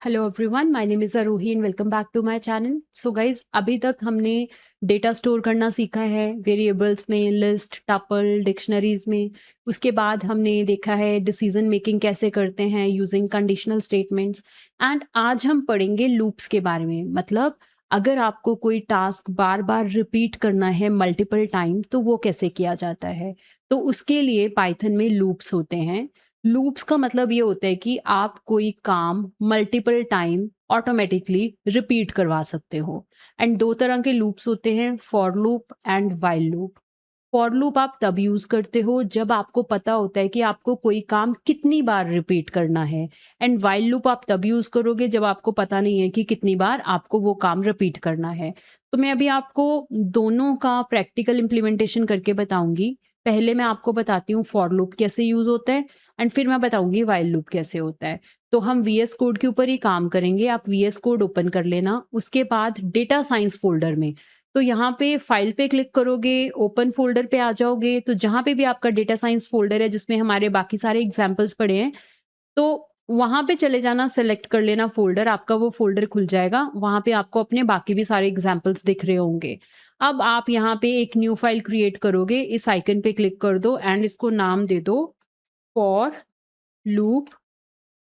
Hello everyone, my name is Aarohi and welcome back to my channel. So guys, अभी तक हमने data store करना सीखा है वेरिएबल्स में, लिस्ट, टपल, डिक्शनरीज में। उसके बाद हमने देखा है डिसीजन मेकिंग कैसे करते हैं यूजिंग कंडीशनल स्टेटमेंट्स। एंड आज हम पढ़ेंगे लूप्स के बारे में। मतलब अगर आपको कोई टास्क बार बार रिपीट करना है मल्टीपल टाइम, तो वो कैसे किया जाता है। तो उसके लिए पाइथन में लूप्स होते हैं। लूप्स का मतलब ये होता है कि आप कोई काम मल्टीपल टाइम ऑटोमेटिकली रिपीट करवा सकते हो। एंड दो तरह के लूप्स होते हैं, for loop and while loop. For loop आप तब यूज करते हो जब आपको पता होता है कि आपको कोई काम कितनी बार रिपीट करना है। एंड व्हाइल लूप आप तब यूज करोगे जब आपको पता नहीं है कि कितनी बार आपको वो काम रिपीट करना है। तो मैं अभी आपको दोनों का प्रैक्टिकल इम्प्लीमेंटेशन करके बताऊंगी। पहले मैं आपको बताती हूँ फॉर लूप कैसे यूज होता है, एंड फिर मैं बताऊंगी व्हाइल लूप कैसे होता है। तो हम वीएस कोड के ऊपर ही काम करेंगे। आप वीएस कोड ओपन कर लेना, उसके बाद डेटा साइंस फोल्डर में, तो यहाँ पे फाइल पे क्लिक करोगे, ओपन फोल्डर पे आ जाओगे। तो जहाँ पे भी आपका डेटा साइंस फोल्डर है जिसमें हमारे बाकी सारे एग्जाम्पल्स पड़े हैं, तो वहाँ पे चले जाना, सेलेक्ट कर लेना फोल्डर, आपका वो फोल्डर खुल जाएगा। वहाँ पे आपको अपने बाकी भी सारे एग्जाम्पल्स दिख रहे होंगे। अब आप यहाँ पे एक न्यू फाइल क्रिएट करोगे, इस आइकन पे क्लिक कर दो एंड इसको नाम दे दो for loop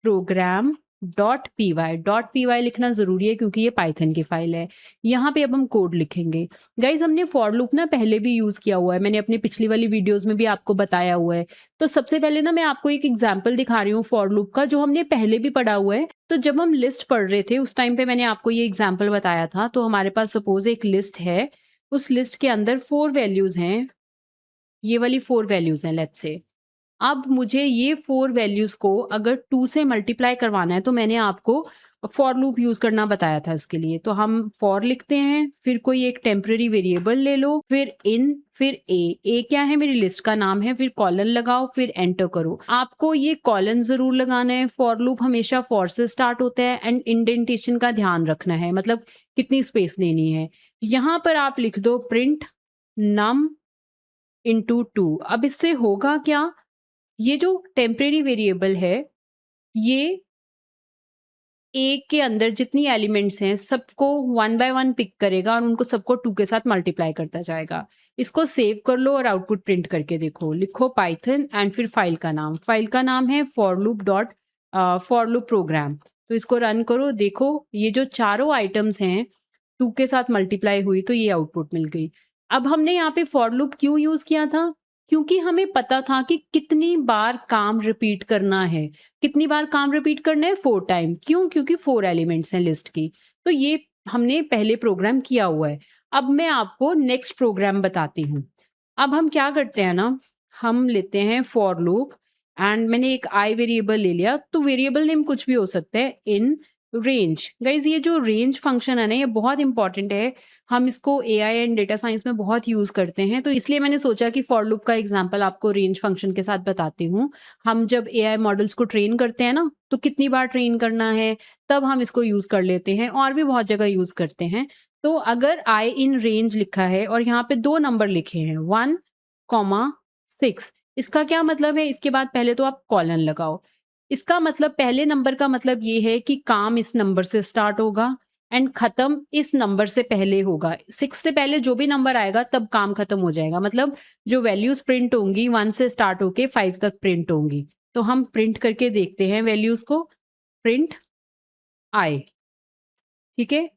program dot p y लिखना ज़रूरी है क्योंकि ये पाइथन की फाइल है। यहाँ पे अब हम कोड लिखेंगे। गाइज, हमने फॉर लूप ना पहले भी यूज़ किया हुआ है, मैंने अपनी पिछली वाली वीडियोस में भी आपको बताया हुआ है। तो सबसे पहले ना मैं आपको एक एग्जाम्पल दिखा रही हूँ फॉर लूप का, जो हमने पहले भी पढ़ा हुआ है। तो जब हम लिस्ट पढ़ रहे थे उस टाइम पे मैंने आपको ये एग्जाम्पल बताया था। तो हमारे पास सपोज एक लिस्ट है, उस लिस्ट के अंदर 4 वैल्यूज हैं, ये वाली 4 वैल्यूज हैं लेट्स से। अब मुझे ये 4 वैल्यूज़ को अगर 2 से मल्टीप्लाई करवाना है, तो मैंने आपको फॉर लूप यूज़ करना बताया था इसके लिए। तो हम फॉर लिखते हैं, फिर कोई एक टेम्परेरी वेरिएबल ले लो, फिर इन, फिर ए क्या है, मेरी लिस्ट का नाम है, फिर कॉलन लगाओ, फिर एंटर करो। आपको ये कॉलन ज़रूर लगाना है। फॉर लूप हमेशा फॉर से स्टार्ट होता है एंड इंडेंटेशन का ध्यान रखना है, मतलब कितनी स्पेस लेनी है। यहाँ पर आप लिख दो प्रिंट नम इंटू 2। अब इससे होगा क्या, ये जो टेम्परेरी वेरिएबल है, ये ए के अंदर जितनी एलिमेंट्स हैं सबको वन बाय वन पिक करेगा और उनको सबको 2 के साथ मल्टीप्लाई करता जाएगा। इसको सेव कर लो और आउटपुट प्रिंट करके देखो। लिखो पाइथन एंड फिर फाइल का नाम है फॉर लूप प्रोग्राम। तो इसको रन करो, देखो ये जो चारों आइटम्स हैं 2 के साथ मल्टीप्लाई हुई, तो ये आउटपुट मिल गई। अब हमने यहाँ पे फॉर लूप क्यों यूज़ किया था? क्योंकि हमें पता था कि कितनी बार काम रिपीट करना है। कितनी बार काम रिपीट करना है? 4 टाइम। क्यों? क्योंकि 4 एलिमेंट्स हैं लिस्ट की। तो ये हमने पहले प्रोग्राम किया हुआ है। अब मैं आपको नेक्स्ट प्रोग्राम बताती हूँ। अब हम क्या करते हैं ना, हम लेते हैं फॉर लूप एंड मैंने एक आई वेरिएबल ले लिया। तो वेरिएबल नेम कुछ भी हो सकता है। इन रेंज, गाइज ये जो रेंज फंक्शन है ना, ये बहुत इंपॉर्टेंट है। हम इसको एआई एंड डेटा साइंस में बहुत यूज करते हैं, तो इसलिए मैंने सोचा कि फॉर लूप का एग्जांपल आपको रेंज फंक्शन के साथ बताती हूँ। हम जब एआई मॉडल्स को ट्रेन करते हैं ना, तो कितनी बार ट्रेन करना है, तब हम इसको यूज कर लेते हैं, और भी बहुत जगह यूज करते हैं। तो अगर आई इन रेंज लिखा है और यहाँ पे 2 नंबर लिखे हैं 1,6, इसका क्या मतलब है? इसके बाद पहले तो आप कॉलन लगाओ। इसका मतलब, पहले नंबर का मतलब ये है कि काम इस नंबर से स्टार्ट होगा एंड खत्म इस नंबर से पहले होगा। 6 से पहले जो भी नंबर आएगा तब काम खत्म हो जाएगा। मतलब जो वैल्यूज प्रिंट होंगी 1 से स्टार्ट होके 5 तक प्रिंट होंगी। तो हम प्रिंट करके देखते हैं वैल्यूज को। प्रिंट आई, ठीक है।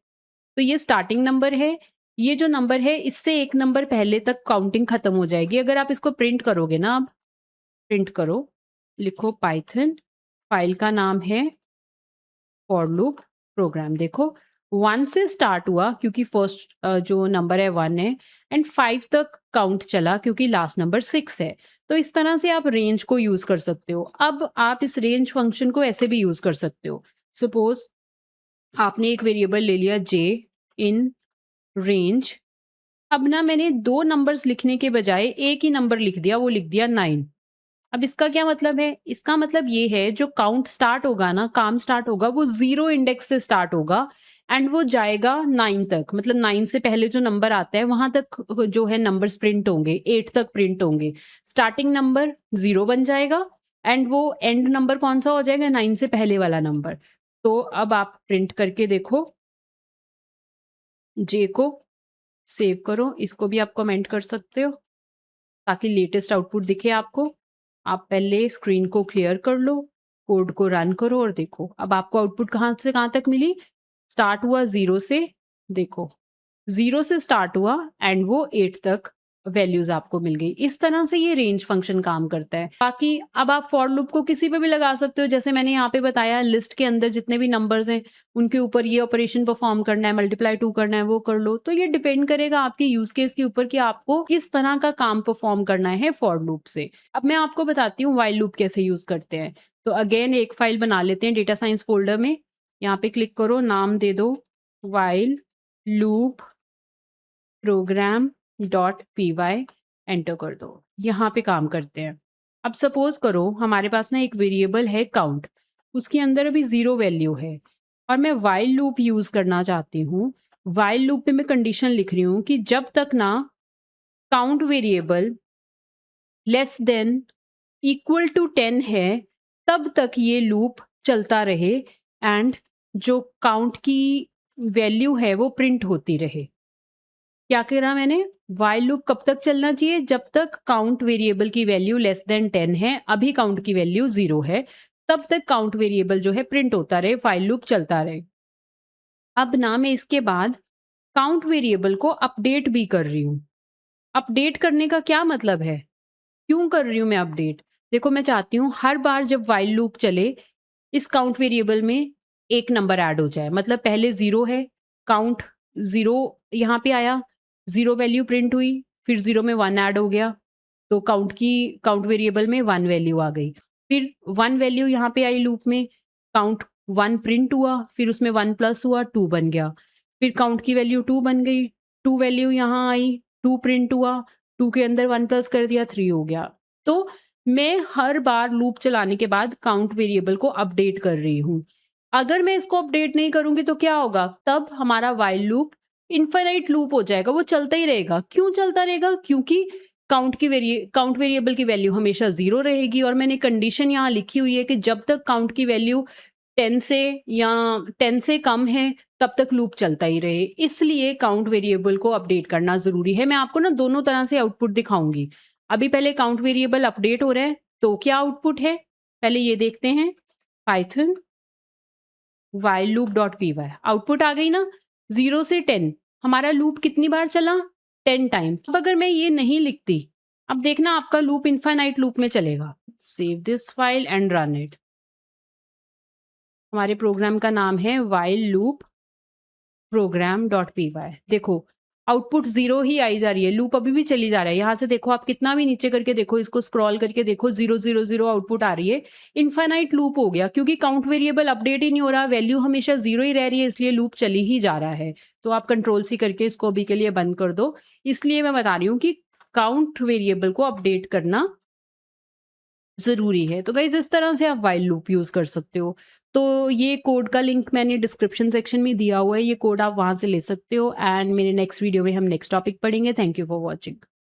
तो ये स्टार्टिंग नंबर है। ये जो नंबर है इससे एक नंबर पहले तक काउंटिंग खत्म हो जाएगी। अगर आप इसको प्रिंट करोगे ना, अब प्रिंट करो, लिखो पाइथन, फाइल का नाम है फॉर लूप प्रोग्राम। देखो 1 से स्टार्ट हुआ क्योंकि फर्स्ट जो नंबर है 1 है, एंड 5 तक काउंट चला क्योंकि लास्ट नंबर 6 है। तो इस तरह से आप रेंज को यूज कर सकते हो। अब आप इस रेंज फंक्शन को ऐसे भी यूज कर सकते हो। सपोज आपने एक वेरिएबल ले लिया जे इन रेंज। अब ना मैंने 2 नंबर्स लिखने के बजाय एक ही नंबर लिख दिया, वो लिख दिया 9। अब इसका क्या मतलब है? इसका मतलब ये है, जो काउंट स्टार्ट होगा ना, काम स्टार्ट होगा, वो 0 इंडेक्स से स्टार्ट होगा एंड वो जाएगा 9 तक। मतलब 9 से पहले जो नंबर आता है वहां तक जो है नंबर्स प्रिंट होंगे, 8 तक प्रिंट होंगे। स्टार्टिंग नंबर 0 बन जाएगा एंड वो एंड नंबर कौन सा हो जाएगा? 9 से पहले वाला नंबर। तो अब आप प्रिंट करके देखो, जे को सेव करो, इसको भी आप कमेंट कर सकते हो ताकि लेटेस्ट आउटपुट दिखे आपको। आप पहले स्क्रीन को क्लियर कर लो, कोड को रन करो और देखो अब आपको आउटपुट कहाँ से कहाँ तक मिली। स्टार्ट हुआ 0 से, देखो 0 से स्टार्ट हुआ एंड वो 8 तक वैल्यूज आपको मिल गई। इस तरह से ये रेंज फंक्शन काम करता है। बाकी अब आप फॉर लूप को किसी पे भी लगा सकते हो, जैसे मैंने यहाँ पे बताया लिस्ट के अंदर जितने भी नंबर्स हैं उनके ऊपर ये ऑपरेशन परफॉर्म करना है, मल्टीप्लाई 2 करना है, वो कर लो। तो ये डिपेंड करेगा आपके यूज केस के ऊपर कि आपको किस तरह का काम परफॉर्म करना है फॉर लूप से। अब मैं आपको बताती हूँ व्हाइल लूप कैसे यूज करते हैं। तो अगेन एक फाइल बना लेते हैं डेटा साइंस फोल्डर में, यहाँ पे क्लिक करो, नाम दे दो while loop program dot py, enter कर दो। यहाँ पे काम करते हैं। अब सपोज करो हमारे पास ना एक वेरिएबल है काउंट, उसके अंदर अभी 0 वैल्यू है और मैं व्हाइल लूप यूज करना चाहती हूँ। व्हाइल लूप पे मैं कंडीशन लिख रही हूँ कि जब तक ना count variable less than equal to 10 है तब तक ये लूप चलता रहे एंड जो काउंट की वैल्यू है वो प्रिंट होती रहे। क्या करा मैंने, व्हाइल लूप कब तक चलना चाहिए, जब तक काउंट वेरिएबल की वैल्यू लेस देन 10 है, अभी काउंट की वैल्यू 0 है, तब तक काउंट वेरिएबल जो है प्रिंट होता रहे, व्हाइल लूप चलता रहे। अब ना मैं इसके बाद काउंट वेरिएबल को अपडेट भी कर रही हूँ। अपडेट करने का क्या मतलब है, क्यों कर रही हूँ मैं अपडेट? देखो मैं चाहती हूँ हर बार जब व्हाइल लूप चले इस काउंट वेरिएबल में एक नंबर ऐड हो जाए। मतलब पहले 0 है, काउंट 0 यहाँ पे आया, 0 वैल्यू प्रिंट हुई, फिर 0 में 1 ऐड हो गया, तो काउंट वेरिएबल में 1 वैल्यू आ गई। फिर 1 वैल्यू यहाँ पे आई लूप में, काउंट 1 प्रिंट हुआ, फिर उसमें 1 प्लस हुआ, 2 बन गया। फिर काउंट की वैल्यू 2 बन गई, 2 वैल्यू यहाँ आई, 2 प्रिंट हुआ, 2 के अंदर 1 प्लस कर दिया, 3 हो गया। तो मैं हर बार लूप चलाने के बाद काउंट वेरिएबल को अपडेट कर रही हूँ। अगर मैं इसको अपडेट नहीं करूँगी तो क्या होगा? तब हमारा व्हाइल लूप इनफाइनाइट लूप हो जाएगा, वो चलता ही रहेगा। क्यों चलता रहेगा? क्योंकि काउंट वेरिएबल की वैल्यू हमेशा 0 रहेगी और मैंने कंडीशन यहाँ लिखी हुई है कि जब तक काउंट की वैल्यू 10 से या 10 से कम है तब तक लूप चलता ही रहे। इसलिए काउंट वेरिएबल को अपडेट करना ज़रूरी है। मैं आपको ना दोनों तरह से आउटपुट दिखाऊँगी। अभी पहले काउंट वेरिएबल अपडेट हो रहा है, तो क्या आउटपुट है? पहले ये देखते हैं, Python while loop dot py, output आ गई ना, 0 से 10 हमारा लूप कितनी बार चला? 10 टाइम। अब अगर मैं ये नहीं लिखती, अब देखना आपका लूप इनफाइनाइट लूप में चलेगा। Save this file and run it. हमारे प्रोग्राम का नाम है while loop program dot py। देखो आउटपुट 0 ही आई जा रही है, लूप अभी भी चली जा रहा है। यहाँ से देखो, आप कितना भी नीचे करके देखो, इसको स्क्रॉल करके देखो, 0 0 0 आउटपुट आ रही है। इनफाइनाइट लूप हो गया क्योंकि काउंट वेरिएबल अपडेट ही नहीं हो रहा, वैल्यू हमेशा 0 ही रह रही है, इसलिए लूप चली ही जा रहा है। तो आप कंट्रोल सी करके इसको अभी के लिए बंद कर दो। इसलिए मैं बता रही हूँ कि काउंट वेरिएबल को अपडेट करना ज़रूरी है। तो गाइज़ इस तरह से आप व्हाइल लूप यूज़ कर सकते हो। तो ये कोड का लिंक मैंने डिस्क्रिप्शन सेक्शन में दिया हुआ है, ये कोड आप वहाँ से ले सकते हो एंड मेरे नेक्स्ट वीडियो में हम नेक्स्ट टॉपिक पढ़ेंगे। Thank you for watching.